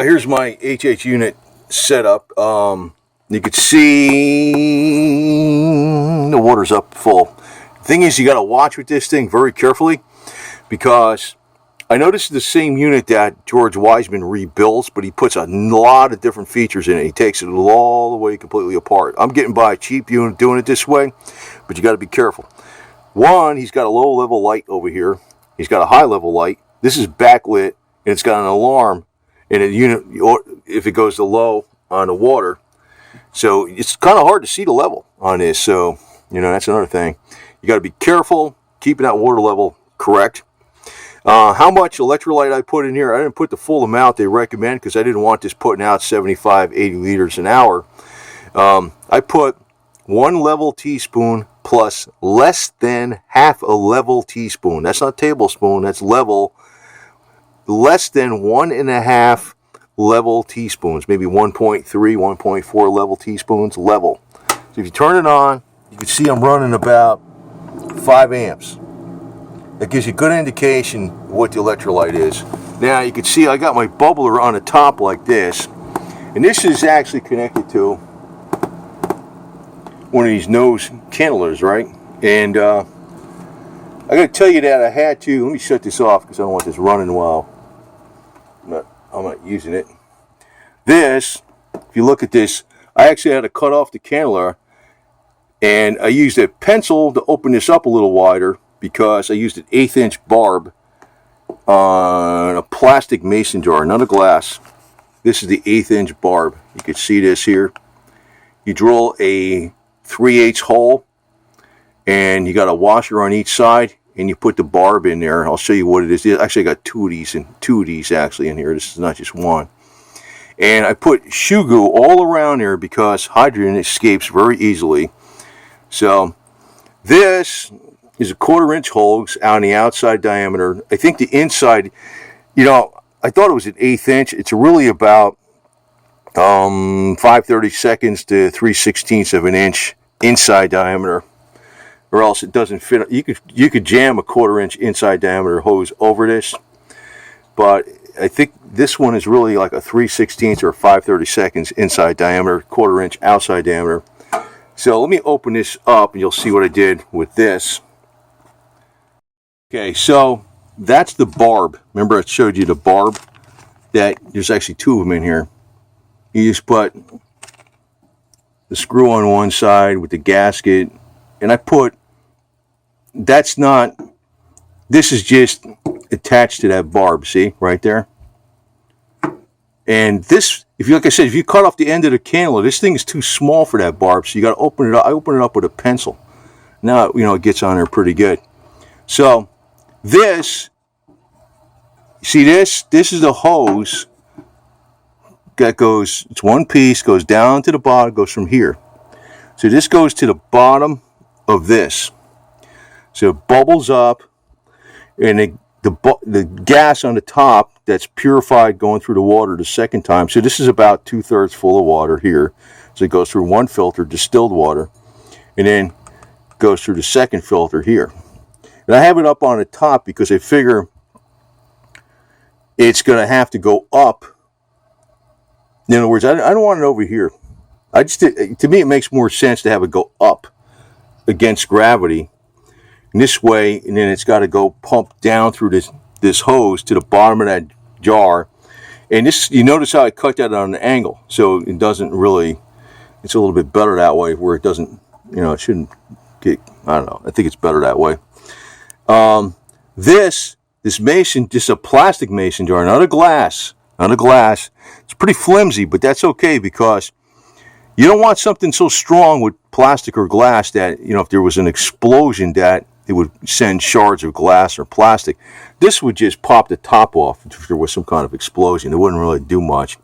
Here's my HH unit setup. You can see the water's up full. The thing is, you got to watch with this thing very carefully, because I know this is the same unit that George Wiseman rebuilds, but he puts a lot of different features in it. He takes it all the way completely apart. I'm getting by a cheap unit doing it this way, but you got to be careful. One, he's got a low level light over here. He's got a high level light. This is backlit, and it's got an alarm in a unit if it goes to low on the water. So it's kind of hard to see the level on this. So, that's another thing. You got to be careful keeping that water level correct. How much electrolyte I put in here, I didn't put the full amount they recommend, because I didn't want this putting out 75, 80 liters an hour. I put 1 level teaspoon plus less than half a level teaspoon. That's not tablespoon, that's level. Less than 1.5 level teaspoons, maybe 1.3, 1.4 level teaspoons level. So if you turn it on, you can see I'm running about 5 amps. That gives you a good indication of what the electrolyte is. Now you can see I got my bubbler on the top like this, and this is actually connected to one of these nose cantilers, right? And I got to tell you that I had to. Let me shut this off because I don't want this running while I'm not using it. This, if you look at this, I actually had to cut off the cantilever, and I used a pencil to open this up a little wider, because I used an 1/8 inch barb on a plastic mason jar, not a glass. This is the 1/8 inch barb. You can see this here. You drill a 3/8 hole, and you got a washer on each side, and you put the barb in there. I'll show you what it is. Actually, I got two of these actually in here. This is not just one. And I put shoe glue all around there because hydrogen escapes very easily. So this is a 1/4 inch hole on the outside diameter. I think the inside, I thought it was an 1/8 inch. It's really about 5/32 to 3/16 of an inch inside diameter, or else it doesn't fit. You could jam a 1/4 inch inside diameter hose over this, but I think this one is really like a 3/16 or 5/32 inside diameter, 1/4 inch outside diameter. So let me open this up, and you'll see what I did with this. Okay, so that's the barb. Remember I showed you the barb? That there's actually 2 of them in here. You just put the screw on one side with the gasket, and this is just attached to that barb, see, right there? And this, like I said, if you cut off the end of the cantilever, this thing is too small for that barb, so you got to open it up. I open it up with a pencil. Now, it gets on there pretty good. So, this, see this? This is the hose that goes, it's one piece, goes down to the bottom, goes from here. So this goes to the bottom of this. So it bubbles up, and the gas on the top that's purified going through the water the second time. So this is about 2/3 full of water here. So it goes through one filter, distilled water, and then goes through the second filter here. And I have it up on the top because I figure it's going to have to go up. In other words, I don't want it over here. To me, it makes more sense to have it go up against gravity. And this way, and then it's got to go pump down through this hose to the bottom of that jar. And this, you notice how I cut that on an angle, so it doesn't really. It's a little bit better that way, where it doesn't. It shouldn't get. I don't know. I think it's better that way. This mason, just a plastic mason jar, not a glass. It's pretty flimsy, but that's okay, because you don't want something so strong with plastic or glass that, if there was an explosion, that it would send shards of glass or plastic. This would just pop the top off if there was some kind of explosion. It wouldn't really do much.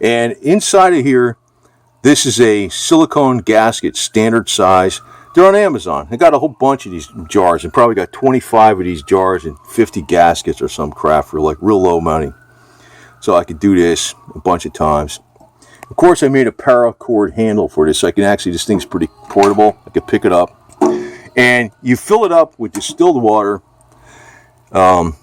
And inside of here, this is a silicone gasket, standard size. They're on Amazon. I got a whole bunch of these jars, and probably got 25 of these jars and 50 gaskets or some crap for like real low money. So I could do this a bunch of times. Of course, I made a paracord handle for this, so I can actually, this thing's pretty portable. I can pick it up. And you fill it up with distilled water. The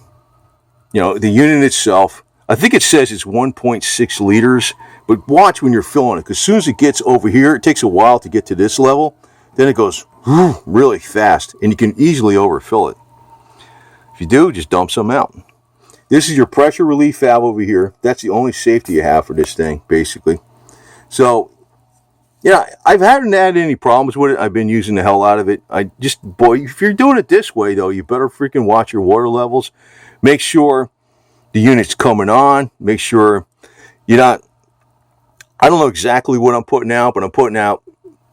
unit itself, I think it says it's 1.6 liters, but watch when you're filling it, because as soon as it gets over here, it takes a while to get to this level. Then it goes really fast, and you can easily overfill it. If you do, just dump some out. This is your pressure relief valve over here. That's the only safety you have for this thing, basically. So, yeah, I haven't had any problems with it. I've been using the hell out of it. Boy, if you're doing it this way, though, you better freaking watch your water levels. Make sure the unit's coming on. Make sure you're not, I don't know exactly what I'm putting out, but I'm putting out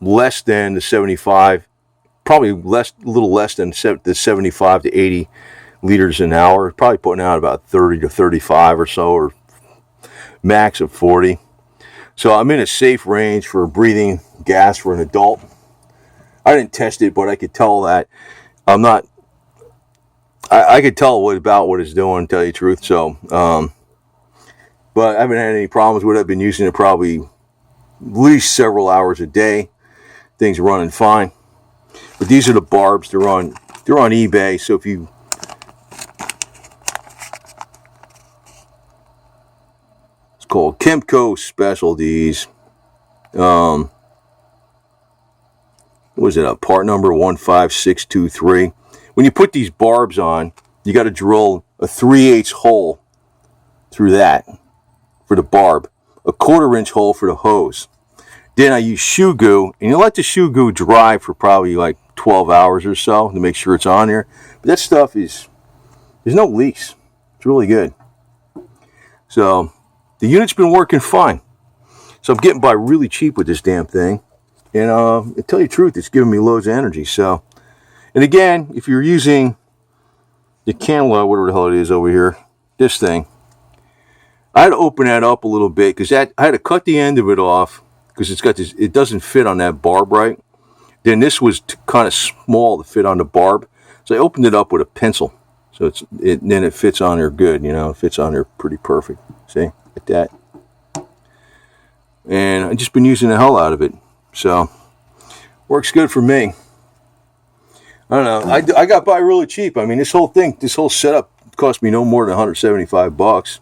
less than the 75, probably a little less than the 75 to 80 liters an hour. Probably putting out about 30 to 35 or so, or max of 40. So I'm in a safe range for breathing gas for an adult. I didn't test it, but I could tell that I'm not, I could tell about what it's doing, to tell you the truth. So, but I haven't had any problems with it. I've been using it probably at least several hours a day. Things are running fine. But these are the barbs. They're on eBay. So if you, it's called Kemco Specialties. What was it? Part number 15623. When you put these barbs on, you got to drill a 3/8 hole through that for the barb, a 1/4 inch hole for the hose. Then I use shoe goo, and you let the shoe goo dry for probably like 12 hours or so to make sure it's on there. But that stuff there's no leaks. It's really good. So the unit's been working fine. So I'm getting by really cheap with this damn thing. And to tell you the truth, it's giving me loads of energy. So, and again, if you're using the cannula, whatever the hell it is over here, this thing, I had to open that up a little bit because I had to cut the end of it off because it's got this. It doesn't fit on that barb right. Then this was kind of small to fit on the barb, so I opened it up with a pencil. So then it fits on there good. It fits on there pretty perfect. See, like that. And I've just been using the hell out of it. So, works good for me. I don't know. I got by really cheap. I mean, this whole setup cost me no more than $175,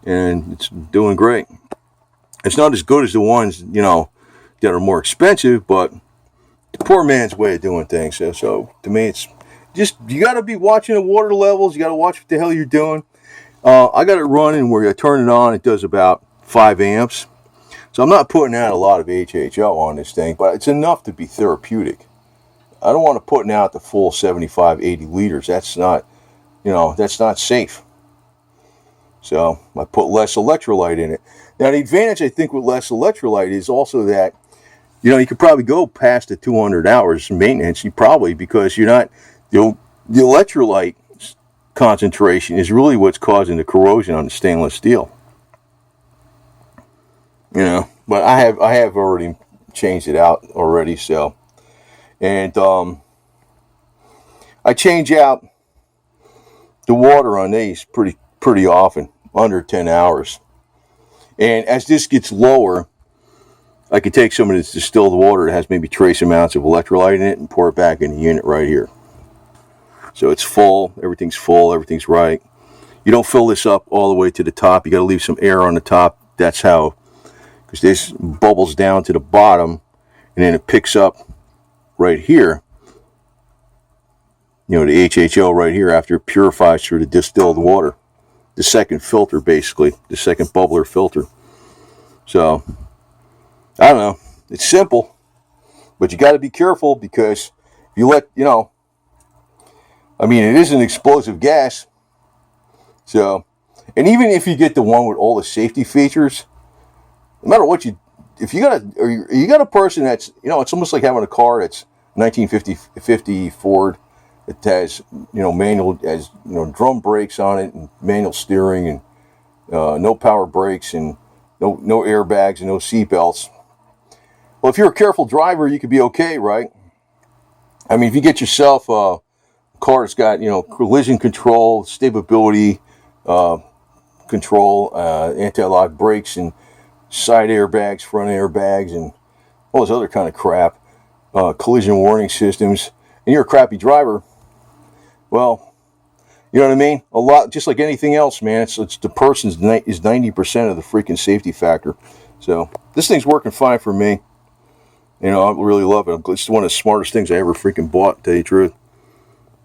and it's doing great. It's not as good as the ones that are more expensive, but the poor man's way of doing things. So to me, it's just you got to be watching the water levels. You got to watch what the hell you're doing. I got it running where I turn it on. It does about 5 amps. So I'm not putting out a lot of HHO on this thing, but it's enough to be therapeutic. I don't want to put out the full 75, 80 liters. That's not, that's not safe. So I put less electrolyte in it. Now the advantage I think with less electrolyte is also that, you could probably go past the 200 hours maintenance. Because you're not, the electrolyte concentration is really what's causing the corrosion on the stainless steel. But I have already changed it out already. So, and I change out the water on these pretty often, under 10 hours. And as this gets lower, I can take some of this distilled water that has maybe trace amounts of electrolyte in it and pour it back in the unit right here. So it's full, everything's right. You don't fill this up all the way to the top. You got to leave some air on the top. That's how, because this bubbles down to the bottom, and then it picks up right here. The HHO right here after it purifies through the distilled water. The second filter, basically, the second bubbler filter. So, I don't know. It's simple, but you got to be careful because if you let, it is an explosive gas. So, and even if you get the one with all the safety features, no matter what if you got a person that's, it's almost like having a car that's 1950 Ford. It has, manual, has, drum brakes on it and manual steering and no power brakes and no airbags and no seat belts. Well, if you're a careful driver, you could be okay, right? I mean, if you get yourself a car that's got, collision control, stability control, anti-lock brakes and side airbags, front airbags, and all this other kind of crap, collision warning systems, and you're a crappy driver, well, You know what I mean? A lot, just like anything else, man. It's the person's is 90% of the freaking safety factor. So this thing's working fine for me. You know, I really love it. It's one of the smartest things I ever freaking bought, to tell you the truth.